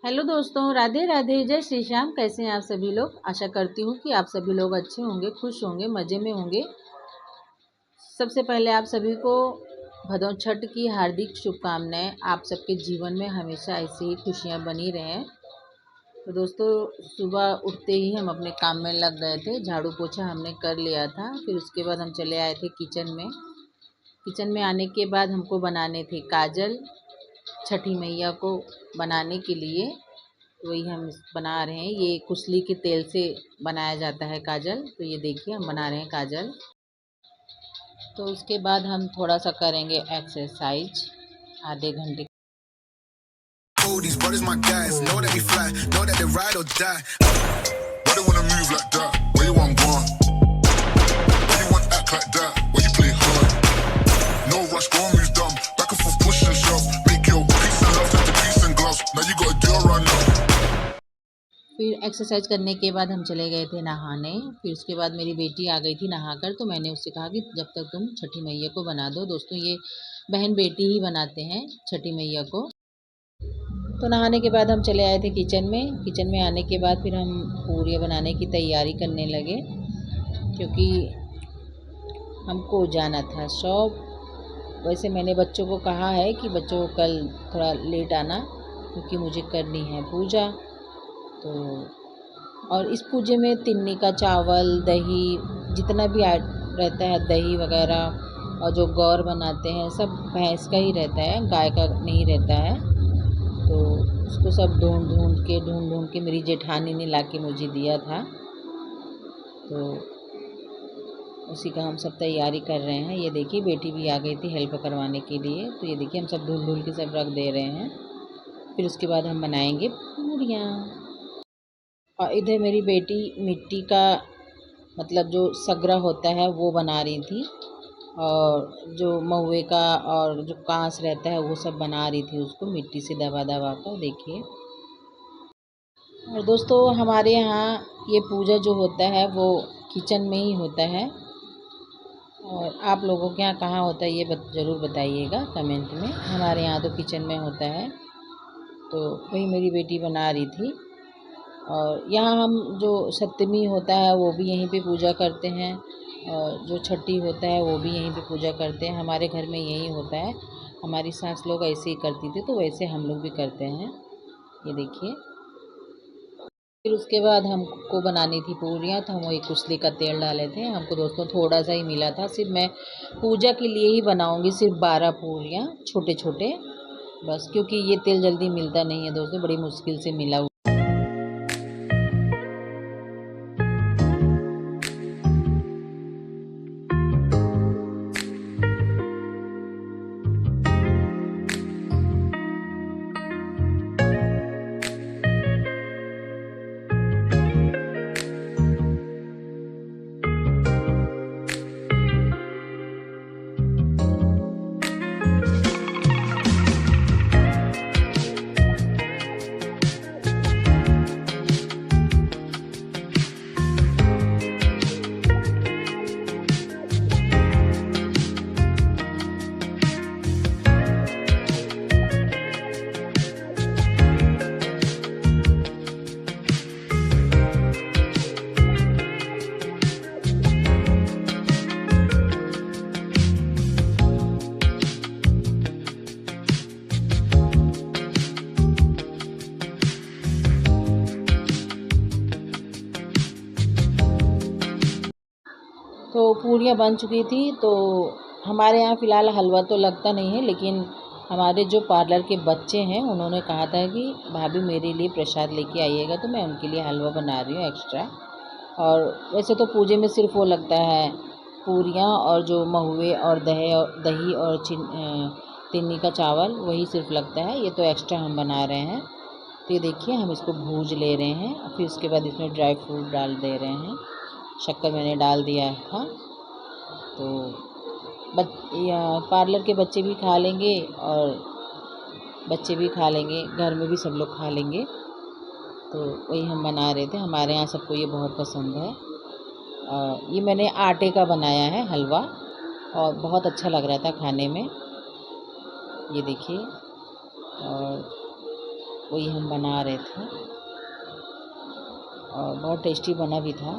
Hello दोस्तों, राधे राधे, जय श्री श्याम। कैसे हैं आप सभी लोग। आशा करती हूँ कि आप सभी लोग अच्छे होंगे, खुश होंगे, मज़े में होंगे। सबसे पहले आप सभी को भदों छठ की हार्दिक शुभकामनाएं। आप सबके जीवन में हमेशा ऐसी ही खुशियाँ बनी रहें। तो दोस्तों, सुबह उठते ही हम अपने काम में लग गए थे। झाड़ू पोछा हमने कर लिया था। फिर उसके बाद हम चले आए थे किचन में। किचन में आने के बाद हमको बनाने थे काजल छठी मैया को बनाने के लिए। वही हम बना रहे हैं। ये कुसली के तेल से बनाया जाता है काजल। तो ये देखिए हम बना रहे हैं काजल। तो उसके बाद हम थोड़ा सा करेंगे एक्सरसाइज आधे घंटे। All these brothers my guys, know that we fly, know that they ride or die. Why they wanna move like that? Where you want gone? Why you want act like that? Why you play hard? No rush, go on, move dumb. Back and forth, push and shove. Make your peace and love turn to peace and gloves. Now you gotta do it right now. फिर exercise करने के बाद हम चले गए थे नहाने। फिर उसके बाद मेरी बेटी आ गई थी नहाकर। तो मैंने उससे कहा कि जब तक तुम छठी मैया को बना दो। दोस्तों, ये बहन बेटी ही बनाते हैं छठी मैया को। तो नहाने के बाद हम चले आए थे किचन में। किचन में आने के बाद फिर हम पूरियाँ बनाने की तैयारी करने लगे, क्योंकि हमको जाना था शॉप। वैसे मैंने बच्चों को कहा है कि बच्चों को कल थोड़ा लेट आना, क्योंकि मुझे करनी है पूजा। तो और इस पूजे में तिन्नी का चावल, दही, जितना भी रहता है, दही वगैरह, और जो गौर बनाते हैं सब भैंस का ही रहता है, गाय का नहीं रहता है। तो उसको सब ढूंढ के मेरी जेठानी ने ला के मुझे दिया था। तो उसी का हम सब तैयारी कर रहे हैं। ये देखिए बेटी भी आ गई थी हेल्प करवाने के लिए। तो ये देखिए हम सब ढूंढ के सब रख दे रहे हैं। फिर उसके बाद हम बनाएंगे पूरियाँ। और इधर मेरी बेटी मिट्टी का मतलब जो सगरा होता है वो बना रही थी, और जो महुए का और जो कांस रहता है वो सब बना रही थी, उसको मिट्टी से दबा दबा कर। देखिए। और दोस्तों, हमारे यहाँ ये पूजा जो होता है वो किचन में ही होता है। और आप लोगों के यहाँ कहाँ होता है ये ज़रूर बताइएगा कमेंट में। हमारे यहाँ तो किचन में होता है। तो वही मेरी बेटी बना रही थी। और यहाँ हम जो सप्तमी होता है वो भी यहीं पे पूजा करते हैं, और जो छठी होता है वो भी यहीं पे पूजा करते हैं। हमारे घर में यही होता है। हमारी सास लोग ऐसे ही करती थी, तो वैसे हम लोग भी करते हैं। ये देखिए। फिर उसके बाद हमको बनानी थी पूरियाँ। तो हम वही कुसली का तेल डाले थे। हमको दोस्तों थोड़ा सा ही मिला था। सिर्फ मैं पूजा के लिए ही बनाऊंगी, सिर्फ 12 पूरियाँ छोटे छोटे बस, क्योंकि ये तेल जल्दी मिलता नहीं है दोस्तों, बड़ी मुश्किल से मिला। तो पूरियाँ बन चुकी थी। तो हमारे यहाँ फ़िलहाल हलवा तो लगता नहीं है, लेकिन हमारे जो पार्लर के बच्चे हैं उन्होंने कहा था कि भाभी मेरे लिए प्रसाद लेके आइएगा। तो मैं उनके लिए हलवा बना रही हूँ एक्स्ट्रा। और वैसे तो पूजे में सिर्फ वो लगता है पूरियाँ, और जो महुए और दही और तिन्नी का चावल, वही सिर्फ लगता है। ये तो एक्स्ट्रा हम बना रहे हैं। तो ये देखिए हम इसको भूज ले रहे हैं। फिर उसके बाद इसमें ड्राई फ्रूट डाल दे रहे हैं। शक्कर मैंने डाल दिया था। तो पार्लर के बच्चे भी खा लेंगे, और बच्चे भी खा लेंगे, घर में भी सब लोग खा लेंगे। तो वही हम बना रहे थे। हमारे यहाँ सबको ये बहुत पसंद है। ये मैंने आटे का बनाया है हलवा, और बहुत अच्छा लग रहा था खाने में। ये देखिए। और वही हम बना रहे थे और बहुत टेस्टी बना भी था,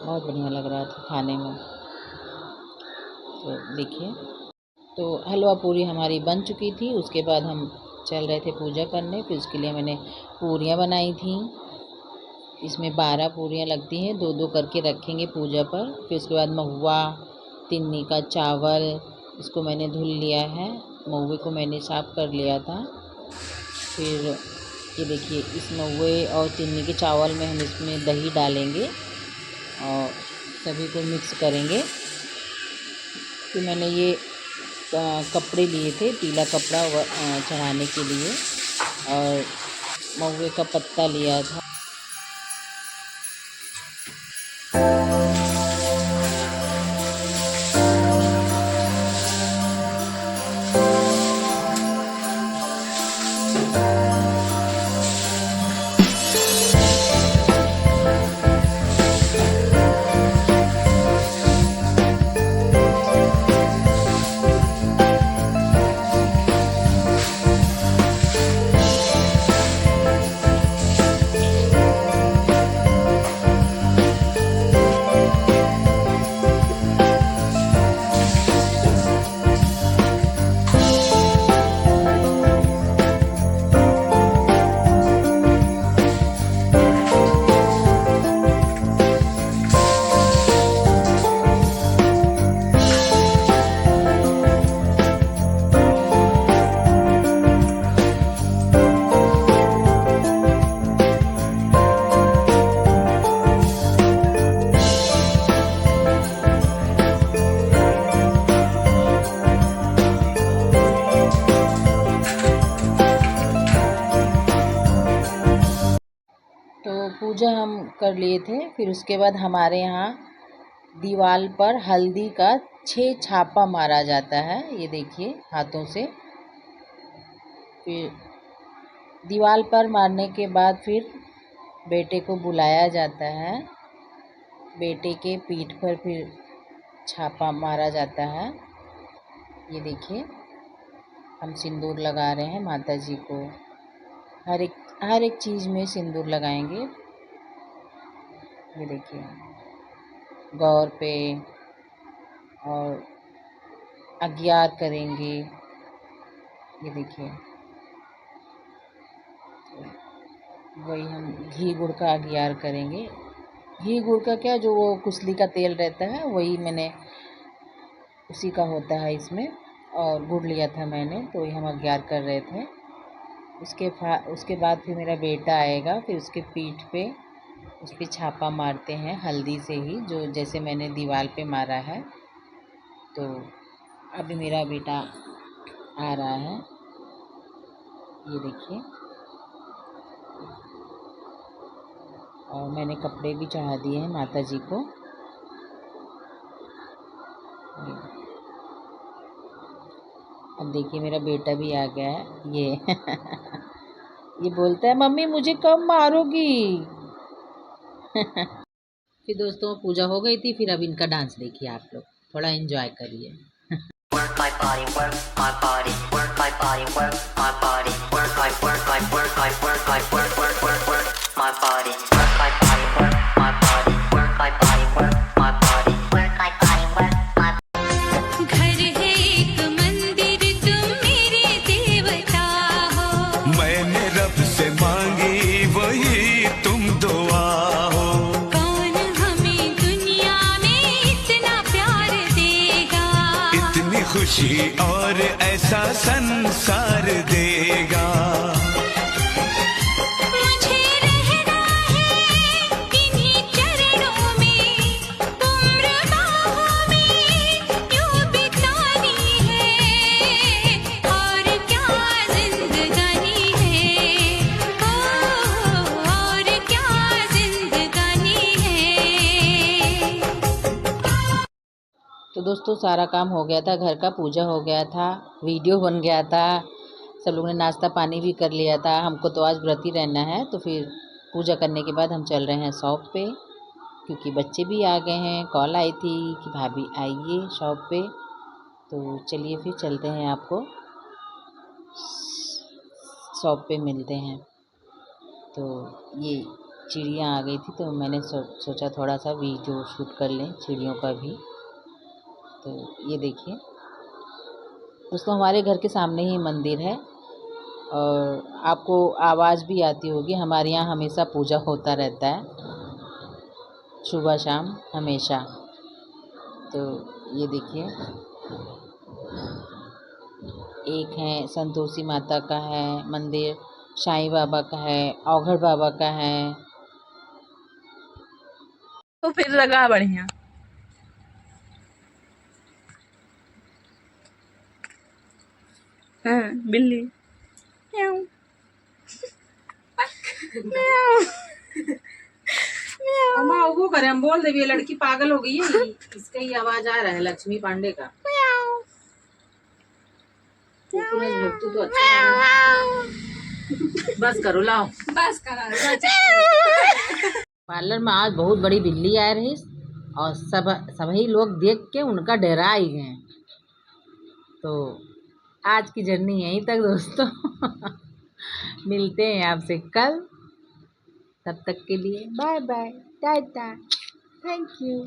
बहुत बढ़िया लग रहा था खाने में। तो देखिए, तो हलवा पूरी हमारी बन चुकी थी। उसके बाद हम चल रहे थे पूजा करने। फिर उसके लिए मैंने पूरियाँ बनाई थी। इसमें 12 पूरियाँ लगती हैं, 2-2 करके रखेंगे पूजा पर। फिर उसके बाद महुआ, तिन्नी का चावल, इसको मैंने धुल लिया है, महुए को मैंने साफ़ कर लिया था। फिर ये देखिए, इस महुए और तिन्नी के चावल में हम इसमें दही डालेंगे और सभी को मिक्स करेंगे। फिर मैंने ये कपड़े लिए थे, पीला कपड़ा चढ़ाने के लिए, और महुए का पत्ता लिया था। तो पूजा हम कर लिए थे। फिर उसके बाद हमारे यहाँ दीवार पर हल्दी का 6 छापा मारा जाता है, ये देखिए, हाथों से। फिर दीवार पर मारने के बाद फिर बेटे को बुलाया जाता है, बेटे के पीठ पर फिर छापा मारा जाता है। ये देखिए, हम सिंदूर लगा रहे हैं माता जी को। हर एक चीज़ में सिंदूर लगाएंगे। ये देखिए, गौर पे, और अगियार करेंगे। ये देखिए, वही हम घी गुड़ का अगियार करेंगे। घी गुड़ का क्या, जो वो कुसली का तेल रहता है, वही मैंने, उसी का होता है इसमें। और गुड़ लिया था मैंने, तो वही हम अगियार कर रहे थे। उसके बाद फिर मेरा बेटा आएगा, फिर उसके पीठ पे उस पर छापा मारते हैं हल्दी से ही, जो जैसे मैंने दीवार पे मारा है। तो अभी मेरा बेटा आ रहा है, ये देखिए। और मैंने कपड़े भी चढ़ा दिए हैं माता जी को। अब देखिए, मेरा बेटा भी आ गया है, ये ये बोलता है, मम्मी मुझे कब मारोगी। फिर दोस्तों, पूजा हो गई थी। फिर अब इनका डांस देखिए आप लोग, थोड़ा एंजॉय करिए। Work my body, work my body, work my body, work my body, work my work my work my work my work work work work my body, work my body, work my body, work my body, work my body, work my body, work my घर है एक मंदिर, तुम मेरे देवता हो। मैंने रब से मांगी, वही तुम दुआ हो। कौन हमें दुनिया में इतना प्यार देगा, इतनी खुशी और ऐसा संसार देगा। मुझे रहना है इन्हीं चरणों में, उम्र बाहों में यूं बितानी है, और क्या जिंदगानी है, ओ और क्या जिंदगानी है। तो दोस्तों, सारा काम हो गया था, घर का पूजा हो गया था, वीडियो बन गया था, सब लोगों ने नाश्ता पानी भी कर लिया था। हमको तो आज व्रत ही रहना है। तो फिर पूजा करने के बाद हम चल रहे हैं शॉप पे, क्योंकि बच्चे भी आ गए हैं। कॉल आई थी कि भाभी आइए शॉप पे। तो चलिए फिर चलते हैं, आपको शॉप पे मिलते हैं। तो ये चिड़िया आ गई थी तो मैंने सोचा थोड़ा सा वीडियो शूट कर लें चिड़ियों का भी। तो ये देखिए दोस्तों, हमारे घर के सामने ही मंदिर है और आपको आवाज़ भी आती होगी। हमारे यहाँ हमेशा पूजा होता रहता है, सुबह शाम हमेशा। तो ये देखिए, एक है संतोषी माता का है मंदिर, साईं बाबा का है, औघड़ बाबा का है। तो फिर लगा बढ़िया। हाँ बिल्ली म्याऊ म्याऊ म्याऊ अम्मा वो करे, हम बोल दे ये लड़की पागल हो गई है। इसका ही आवाज आ रहा है लक्ष्मी पांडे का। म्याऊ भक्तू तो अच्छा है। बस करो, लाओ बस करा। पार्लर में आज बहुत बड़ी बिल्ली आ रही और सभी लोग देख के उनका डरा ही गए। तो आज की जर्नी यहीं तक दोस्तों। मिलते हैं आपसे कल, तब तक के लिए bye bye, tata, thank you.